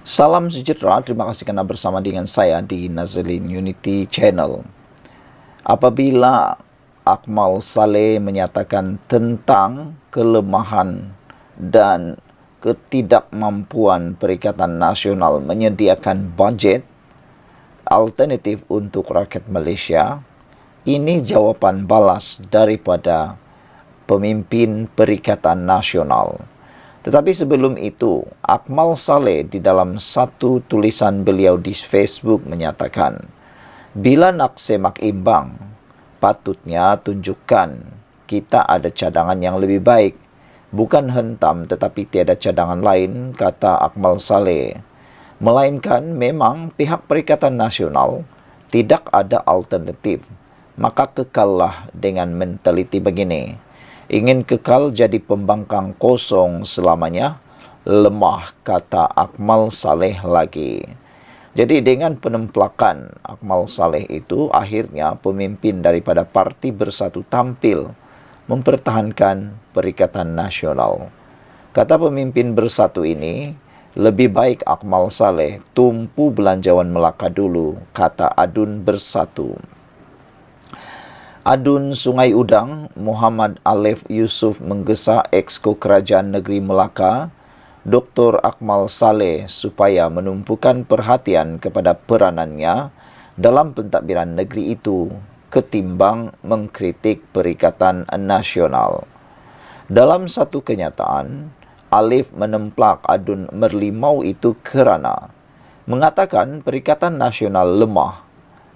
Salam sejahtera, terima kasih karena bersama dengan saya di Nazlin Unity Channel. Apabila Akmal Saleh menyatakan tentang kelemahan dan ketidakmampuan Perikatan Nasional menyediakan budget alternatif untuk rakyat Malaysia, ini jawapan balas daripada pemimpin Perikatan Nasional. Tetapi sebelum itu, Akmal Saleh di dalam satu tulisan beliau di Facebook menyatakan, bila nak semak imbang, patutnya tunjukkan kita ada cadangan yang lebih baik. Bukan hentam tetapi tiada cadangan lain, kata Akmal Saleh. Melainkan memang pihak Perikatan Nasional tidak ada alternatif. Maka kekallah dengan mentaliti begini. Ingin kekal jadi pembangkang kosong selamanya? Lemah, kata Akmal Saleh lagi. Jadi dengan penemplakan Akmal Saleh itu, akhirnya pemimpin daripada Parti Bersatu tampil mempertahankan Perikatan Nasional. Kata pemimpin Bersatu ini, lebih baik Akmal Saleh tumpu belanjawan Melaka dulu, kata Adun Bersatu. Adun Sungai Udang, Muhammad Alif Yusuf menggesa Exco Kerajaan Negeri Melaka, Dr. Akmal Saleh supaya menumpukan perhatian kepada peranannya dalam pentadbiran negeri itu ketimbang mengkritik Perikatan Nasional. Dalam satu kenyataan, Alif menemplak Adun merlimau itu kerana mengatakan Perikatan Nasional lemah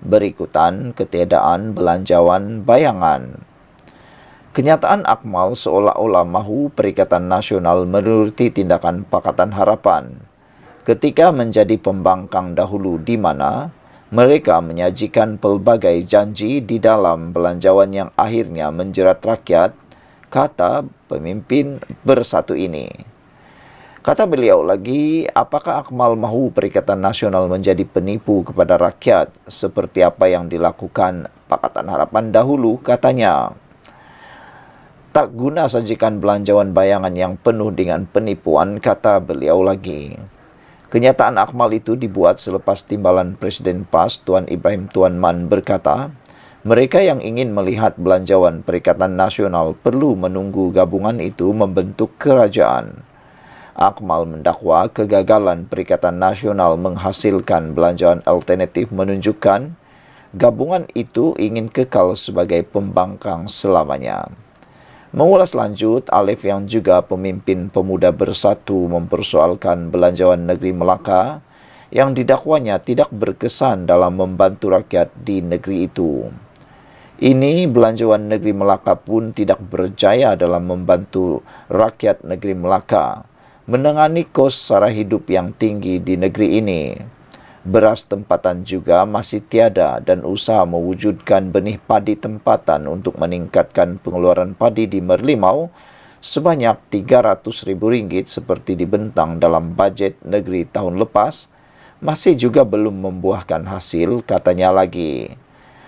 berikutan ketiadaan belanjawan bayangan. Kenyataan Akmal seolah-olah mahu Perikatan Nasional menuruti tindakan Pakatan Harapan ketika menjadi pembangkang dahulu di mana mereka menyajikan pelbagai janji di dalam belanjawan yang akhirnya menjerat rakyat, kata pemimpin Bersatu ini. Kata beliau lagi, apakah Akmal mahu Perikatan Nasional menjadi penipu kepada rakyat seperti apa yang dilakukan Pakatan Harapan dahulu, katanya. Tak guna sajikan belanjawan bayangan yang penuh dengan penipuan, kata beliau lagi. Kenyataan Akmal itu dibuat selepas timbalan Presiden PAS Tuan Ibrahim Tuan Man berkata, mereka yang ingin melihat belanjawan Perikatan Nasional perlu menunggu gabungan itu membentuk kerajaan. Akmal mendakwa kegagalan Perikatan Nasional menghasilkan belanjawan alternatif menunjukkan gabungan itu ingin kekal sebagai pembangkang selamanya. Mengulas lanjut, Alif yang juga pemimpin Pemuda Bersatu mempersoalkan belanjawan negeri Melaka yang didakwanya tidak berkesan dalam membantu rakyat di negeri itu. Ini belanjawan negeri Melaka pun tidak berjaya dalam membantu rakyat negeri Melaka menangani kos sara hidup yang tinggi di negeri ini. Beras tempatan juga masih tiada dan usaha mewujudkan benih padi tempatan untuk meningkatkan pengeluaran padi di Merlimau sebanyak RM300,000 seperti dibentang dalam bajet negeri tahun lepas masih juga belum membuahkan hasil, katanya lagi.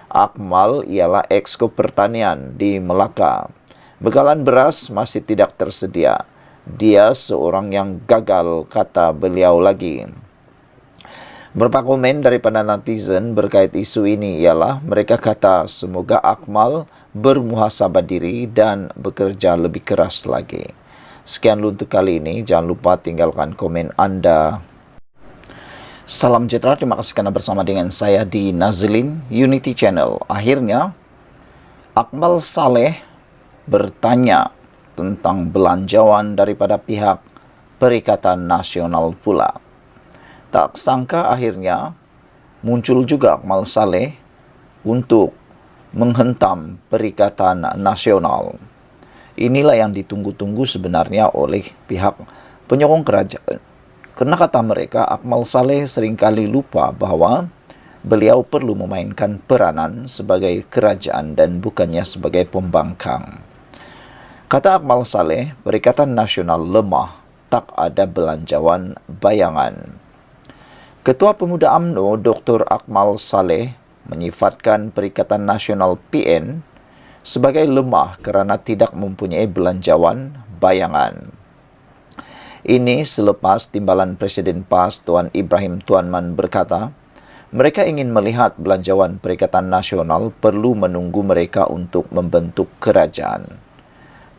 Akmal ialah Exco Pertanian di Melaka. Bekalan beras masih tidak tersedia. Dia seorang yang gagal, kata beliau lagi. Beberapa komen daripada netizen berkait isu ini ialah mereka kata semoga Akmal bermuhasabah diri dan bekerja lebih keras lagi. Sekian untuk kali ini, jangan lupa tinggalkan komen anda. Salam sejahtera, terima kasih karena bersama dengan saya di Nazlin Unity Channel. Akhirnya, Akmal Saleh bertanya tentang belanjawan daripada pihak Perikatan Nasional pula. Tak sangka akhirnya muncul juga Akmal Saleh untuk menghentam Perikatan Nasional. Inilah yang ditunggu-tunggu sebenarnya oleh pihak penyokong kerajaan. Karena kata mereka, Akmal Saleh seringkali lupa bahawa beliau perlu memainkan peranan sebagai kerajaan dan bukannya sebagai pembangkang. Kata Akmal Saleh, Perikatan Nasional lemah, tak ada belanjawan bayangan. Ketua Pemuda UMNO Dr. Akmal Saleh menyifatkan Perikatan Nasional PN sebagai lemah kerana tidak mempunyai belanjawan bayangan. Ini selepas Timbalan Presiden PAS Tuan Ibrahim Tuanman berkata, mereka ingin melihat belanjawan Perikatan Nasional perlu menunggu mereka untuk membentuk kerajaan.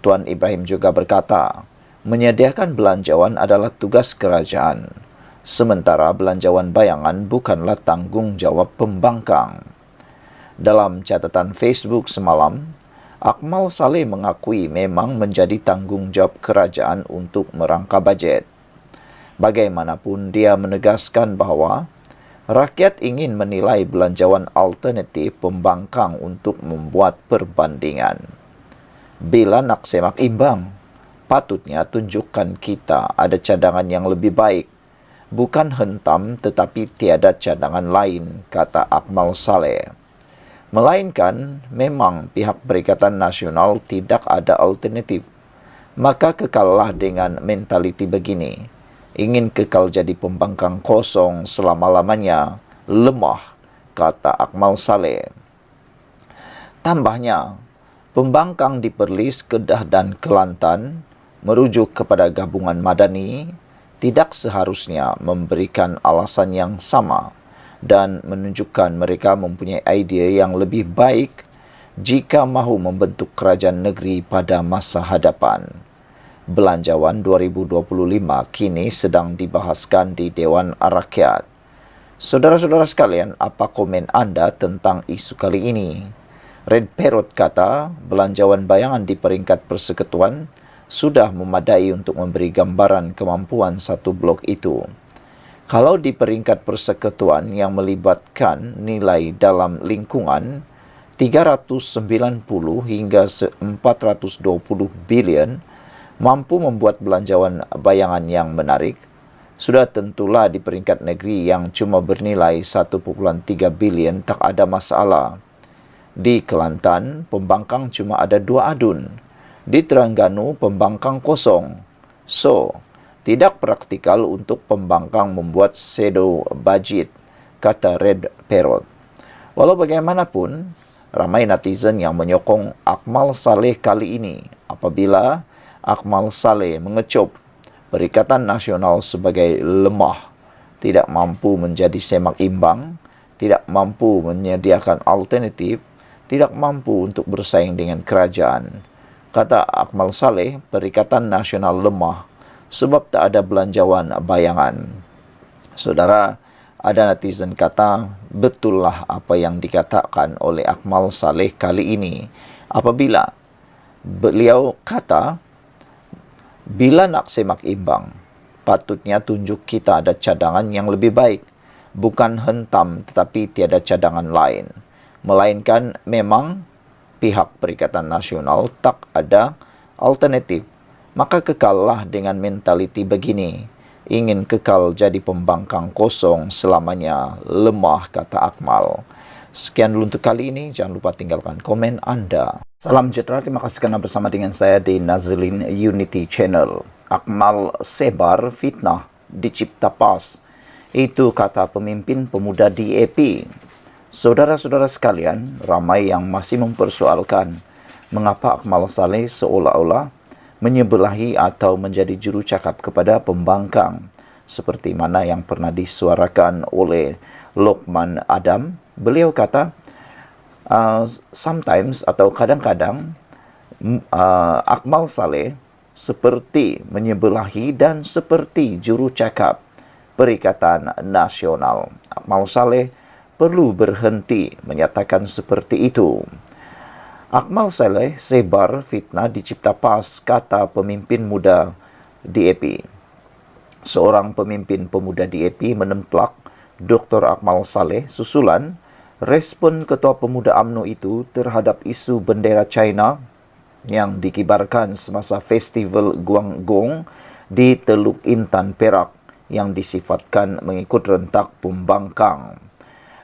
Tuan Ibrahim juga berkata, menyediakan belanjawan adalah tugas kerajaan, sementara belanjawan bayangan bukanlah tanggungjawab pembangkang. Dalam catatan Facebook semalam, Akmal Saleh mengakui memang menjadi tanggungjawab kerajaan untuk merangka bajet. Bagaimanapun, dia menegaskan bahawa rakyat ingin menilai belanjawan alternatif pembangkang untuk membuat perbandingan. Bila nak semak imbang, patutnya tunjukkan kita ada cadangan yang lebih baik. Bukan hentam tetapi tiada cadangan lain, kata Akmal Saleh. Melainkan, memang pihak Perikatan Nasional tidak ada alternatif. Maka kekallah dengan mentaliti begini. Ingin kekal jadi pembangkang kosong selama-lamanya, lemah, kata Akmal Saleh. Tambahnya, pembangkang di Perlis, Kedah dan Kelantan merujuk kepada gabungan Madani tidak seharusnya memberikan alasan yang sama dan menunjukkan mereka mempunyai idea yang lebih baik jika mahu membentuk kerajaan negeri pada masa hadapan. Belanjawan 2025 kini sedang dibahaskan di Dewan Rakyat. Saudara-saudara sekalian, apa komen anda tentang isu kali ini? Red Parrot kata, belanjawan bayangan di peringkat persekutuan sudah memadai untuk memberi gambaran kemampuan satu blok itu. Kalau di peringkat persekutuan yang melibatkan nilai dalam lingkungan 390 hingga 420 bilion mampu membuat belanjawan bayangan yang menarik, sudah tentulah di peringkat negeri yang cuma bernilai 1.3 bilion tak ada masalah. Di Kelantan, pembangkang cuma ada 2 adun. Di Terengganu, pembangkang kosong. So, tidak praktikal untuk pembangkang membuat shadow budget, kata Red Parrot. Walau bagaimanapun, ramai netizen yang menyokong Akmal Saleh kali ini apabila Akmal Saleh mengecup Perikatan Nasional sebagai lemah, tidak mampu menjadi semak imbang, tidak mampu menyediakan alternatif, tidak mampu untuk bersaing dengan kerajaan. Kata Akmal Saleh, Perikatan Nasional lemah sebab tak ada belanjawan bayangan. Saudara, ada netizen kata, betullah apa yang dikatakan oleh Akmal Saleh kali ini. Apabila beliau kata, bila nak semak imbang, patutnya tunjuk kita ada cadangan yang lebih baik. Bukan hentam tetapi tiada cadangan lain. Melainkan memang pihak Perikatan Nasional tak ada alternatif. Maka kekallah dengan mentaliti begini. Ingin kekal jadi pembangkang kosong selamanya, lemah, kata Akmal. Sekian dulu untuk kali ini. Jangan lupa tinggalkan komen anda. Salam sejahtera. Terima kasih kerana bersama dengan saya di Nazlin Unity Channel. Akmal sebar fitnah dicipta PAS. Itu kata pemimpin pemuda DAP. Saudara-saudara sekalian, ramai yang masih mempersoalkan mengapa Akmal Saleh seolah-olah menyebelahi atau menjadi juru cakap kepada pembangkang seperti mana yang pernah disuarakan oleh Lokman Adam. Beliau kata sometimes atau kadang-kadang Akmal Saleh seperti menyebelahi dan seperti juru cakap Perikatan Nasional. Akmal Saleh perlu berhenti menyatakan seperti itu. Akmal Saleh sebar fitnah dicipta PAS, kata pemimpin muda DAP. Seorang pemimpin pemuda DAP menemplak Dr. Akmal Saleh susulan respon Ketua Pemuda UMNO itu terhadap isu bendera China yang dikibarkan semasa festival Guangdong di Teluk Intan, Perak yang disifatkan mengikut rentak pembangkang.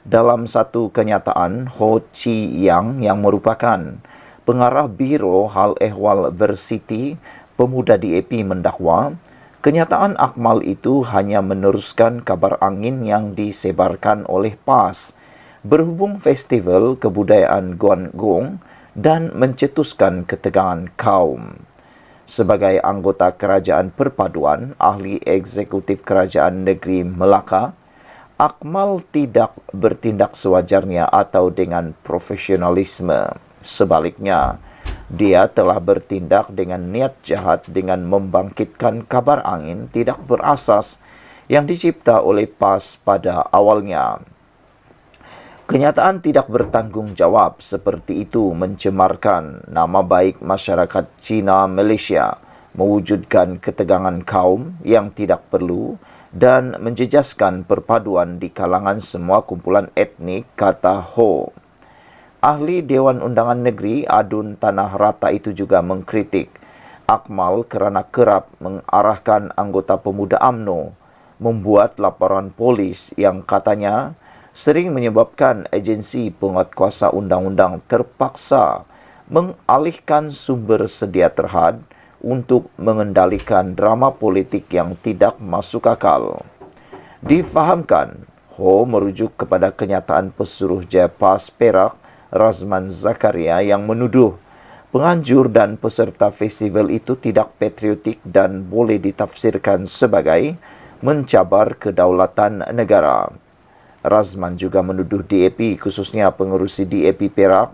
Dalam satu kenyataan, Ho Chi Yang yang merupakan pengarah Biro Hal Ehwal Varsity Pemuda DAP mendakwa, kenyataan Akmal itu hanya meneruskan kabar angin yang disebarkan oleh PAS berhubung festival kebudayaan Guangdong dan mencetuskan ketegangan kaum. Sebagai anggota Kerajaan Perpaduan, ahli eksekutif Kerajaan Negeri Melaka, Akmal tidak bertindak sewajarnya atau dengan profesionalisme. Sebaliknya, dia telah bertindak dengan niat jahat dengan membangkitkan kabar angin tidak berasas yang dicipta oleh PAS pada awalnya. Kenyataan tidak bertanggung jawab seperti itu mencemarkan nama baik masyarakat Cina Malaysia, mewujudkan ketegangan kaum yang tidak perlu dan menjejaskan perpaduan di kalangan semua kumpulan etnik, kata Ho. Ahli Dewan Undangan Negeri Adun Tanah Rata itu juga mengkritik Akmal kerana kerap mengarahkan anggota pemuda UMNO membuat laporan polis yang katanya sering menyebabkan agensi penguatkuasa undang-undang terpaksa mengalihkan sumber sedia terhad untuk mengendalikan drama politik yang tidak masuk akal. Difahamkan, Ho merujuk kepada kenyataan pesuruh Jaya PAS Perak, Razman Zakaria yang menuduh penganjur dan peserta festival itu tidak patriotik dan boleh ditafsirkan sebagai mencabar kedaulatan negara. Razman juga menuduh DAP, khususnya pengerusi DAP Perak,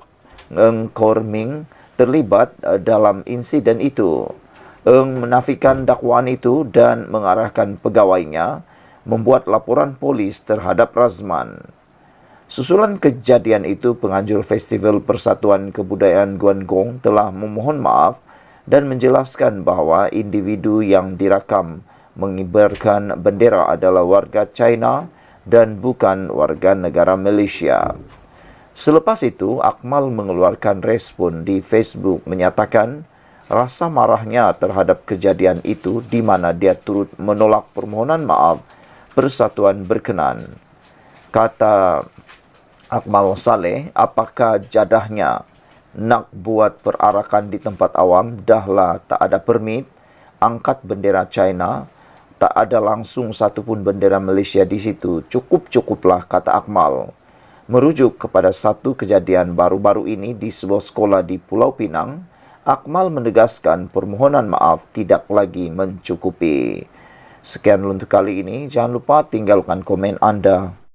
Ng Kor Ming, terlibat dalam insiden itu. Ng menafikan dakwaan itu dan mengarahkan pegawainya membuat laporan polis terhadap Razman. Susulan kejadian itu, penganjur Festival Persatuan Kebudayaan Guangdong telah memohon maaf dan menjelaskan bahawa individu yang dirakam mengibarkan bendera adalah warga China dan bukan warga negara Malaysia. Selepas itu, Akmal mengeluarkan respon di Facebook menyatakan rasa marahnya terhadap kejadian itu di mana dia turut menolak permohonan maaf persatuan berkenan. Kata Akmal Saleh, apakah jadahnya nak buat perarakan di tempat awam, dahlah tak ada permit, angkat bendera China, tak ada langsung satu pun bendera Malaysia di situ. Cukup-cukuplah, kata Akmal. Merujuk kepada satu kejadian baru-baru ini di sebuah sekolah di Pulau Pinang, Akmal menegaskan permohonan maaf tidak lagi mencukupi. Sekian untuk kali ini. Jangan lupa tinggalkan komen anda.